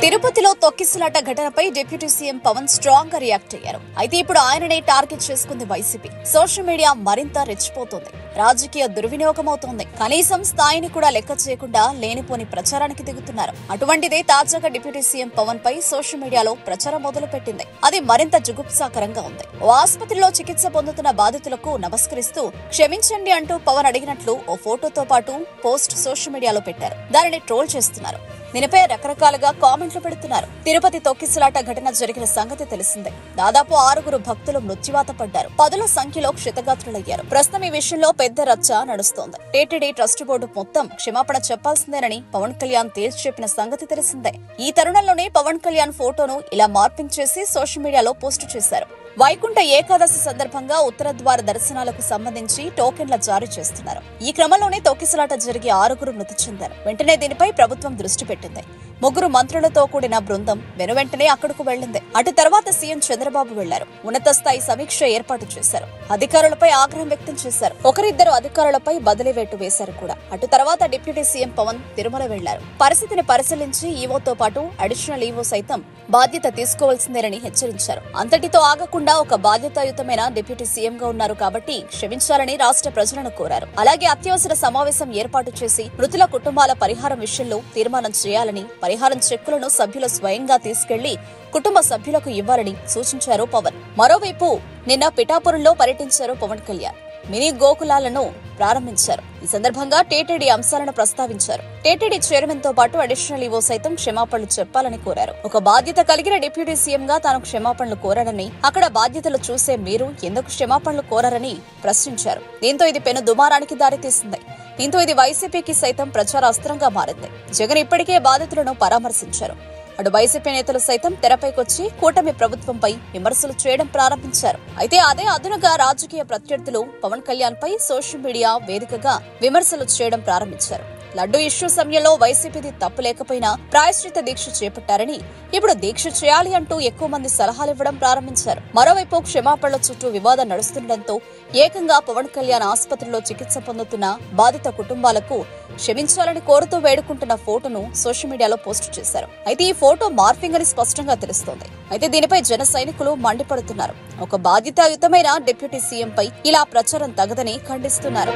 తిరుపతిలో తొక్కిసలాట ఘటనపై డిప్యూటీ సీఎం పవన్ స్ట్రాంగ్ గా రియాక్ట్ అయ్యారు. అయితే ఇప్పుడు ఆయననే టార్గెట్ చేసుకుంది వైసీపీ. సోషల్ మీడియా మరింత రెచ్చిపోతోంది. రాజకీయ దుర్వినియోగమవుతోంది. కనీసం స్థాయిని కూడా లెక్క చేయకుండా లేనిపోని ప్రచారానికి దిగుతున్నారు. అటువంటిదే తాజాగా డిప్యూటీ సీఎం పవన్ పై సోషల్ మీడియాలో ప్రచారం మొదలుపెట్టింది. అది మరింత జుగుప్సాకరంగా ఉంది. ఓ ఆసుపత్రిలో చికిత్స పొందుతున్న బాధితులకు నమస్కరిస్తూ క్షమించండి అంటూ పవన్ అడిగినట్లు ఓ ఫోటోతో పాటు పోస్ట్ సోషల్ మీడియాలో పెట్టారు. దానిని ట్రోల్ చేస్తున్నారు. దీనిపై రకరకాలుగా కామెంట్లు పెడుతున్నారు. తిరుపతి తొక్కిసలాట ఘటన జరిగిన సంగతి తెలిసిందే. దాదాపు 6 భక్తులు మృత్యువాత పడ్డారు. 10ల సంఖ్యలో క్షతగాత్రులయ్యారు. ప్రస్తుతం ఈ విషయంలో పెద్ద రచ్చ నడుస్తోంది. టీటీడీ ట్రస్ట్ బోర్డు మొత్తం క్షమాపణ చెప్పాల్సిందేనని పవన్ కళ్యాణ్ తేల్చి చెప్పిన సంగతి తెలిసిందే. ఈ తరుణంలోనే పవన్ కళ్యాణ్ ఫోటోను ఇలా మార్పింగ్ చేసి సోషల్ మీడియాలో పోస్టు చేశారు. వైకుంఠ ఏకాదశి సందర్భంగా ఉత్తర ద్వార దర్శనాలకు సంబంధించి టోకెన్ల జారీ చేస్తున్నారు. ఈ క్రమంలోనే తొక్కిసలాట జరిగి 6 మృతి చెందారు. వెంటనే దీనిపై ప్రభుత్వం దృష్టి పెట్టింది. 3 మంత్రులతో కూడిన బృందం వెనువెంటనే అక్కడకు వెళ్లింది. అటు తర్వాత సీఎం చంద్రబాబు వెళ్లారు. ఉన్నత స్థాయి సమీక్ష ఏర్పాటు చేశారు. అధికారులపై ఆగ్రహం వ్యక్తం చేశారు. ఒకరిద్దరు అధికారులపై బదిలీ వేటు వేశారు కూడా. అటు తర్వాత డిప్యూటీ సీఎం పవన్ తిరుమల వెళ్లారు. పరిస్థితిని పరిశీలించి ఈవోతో పాటు అడిషనల్ ఈవో సైతం బాధ్యత తీసుకోవాల్సిందేనని హెచ్చరించారు. అంతటితో ఆగకుండా ఒక బాధ్యతాయుతమైన డిప్యూటీ సీఎం గా ఉన్నారు కాబట్టి క్షమించాలని రాష్ట్ర ప్రజలను కోరారు. అలాగే అత్యవసర సమావేశం ఏర్పాటు చేసి మృతుల కుటుంబాల పరిహారం విషయంలో తీర్మానం చేయాలని, పరిహారం చెక్కులను సభ్యులు స్వయంగా తీసుకెళ్లి కుటుంబ సభ్యులకు ఇవ్వాలని సూచించారు పవన్. మరోవైపు నిన్న పిఠాపురంలో పర్యటించారు పవన్ కళ్యాణ్. మినీ గోకులాలను ప్రారంభించారు. ఈ సందర్భంగా టీటీడీ అంశాలను ప్రస్తావించారు. టీటీడీ చైర్మన్ తో పాటు అడిషనల్ ఈవో సైతం క్షమాపణలు చెప్పాలని కోరారు. ఒక బాధ్యత కలిగిన డిప్యూటీ సీఎం గా తాను క్షమాపణలు కోరారని, అక్కడ బాధ్యతలు చూసే మీరు ఎందుకు క్షమాపణలు కోరారని ప్రశ్నించారు. దీంతో ఇది పెను దుమారానికి దారితీసింది. దీంతో ఇది వైసీపీకి సైతం ప్రచార అస్త్రంగా మారింది. జగన్ ఇప్పటికే బాధితులను పరామర్శించారు. అటు వైసీపీ నేతలు సైతం తెరపైకొచ్చి కూటమి ప్రభుత్వంపై విమర్శలు చేయడం ప్రారంభించారు. అయితే అదే అదునుగా రాజకీయ ప్రత్యర్థులు పవన్ కళ్యాణ్ పై సోషల్ మీడియా వేదికగా విమర్శలు చేయడం ప్రారంభించారు. లడ్డూ ఇష్యూ సమయంలో వైసీపీది తప్పు లేకపోయినా ప్రాయశ్చిత్త దీక్ష చేపట్టారని, ఇప్పుడు దీక్ష చేయాలి అంటూ ఎక్కువ మంది సలహాలివ్వడం ప్రారంభించారు. మరోవైపు క్షమాపణల చుట్టూ వివాదం నడుస్తుండటంతో ఏకంగా పవన్ కళ్యాణ్ ఆసుపత్రిలో చికిత్స పొందుతున్న బాధిత కుటుంబాలకు క్షమించాలని కోరుతూ వేడుకుంటున్న ఫోటోను సోషల్ మీడియాలో పోస్టు చేశారు. అయితే ఈ ఫోటో మార్ఫింగ్ అని స్పష్టంగా తెలుస్తోంది. అయితే దీనిపై జన సైనికులు మండిపడుతున్నారు. ఒక బాధ్యతాయుతమైన డిప్యూటీ సీఎం పై ఇలా ప్రచారం తగదని ఖండిస్తున్నారు.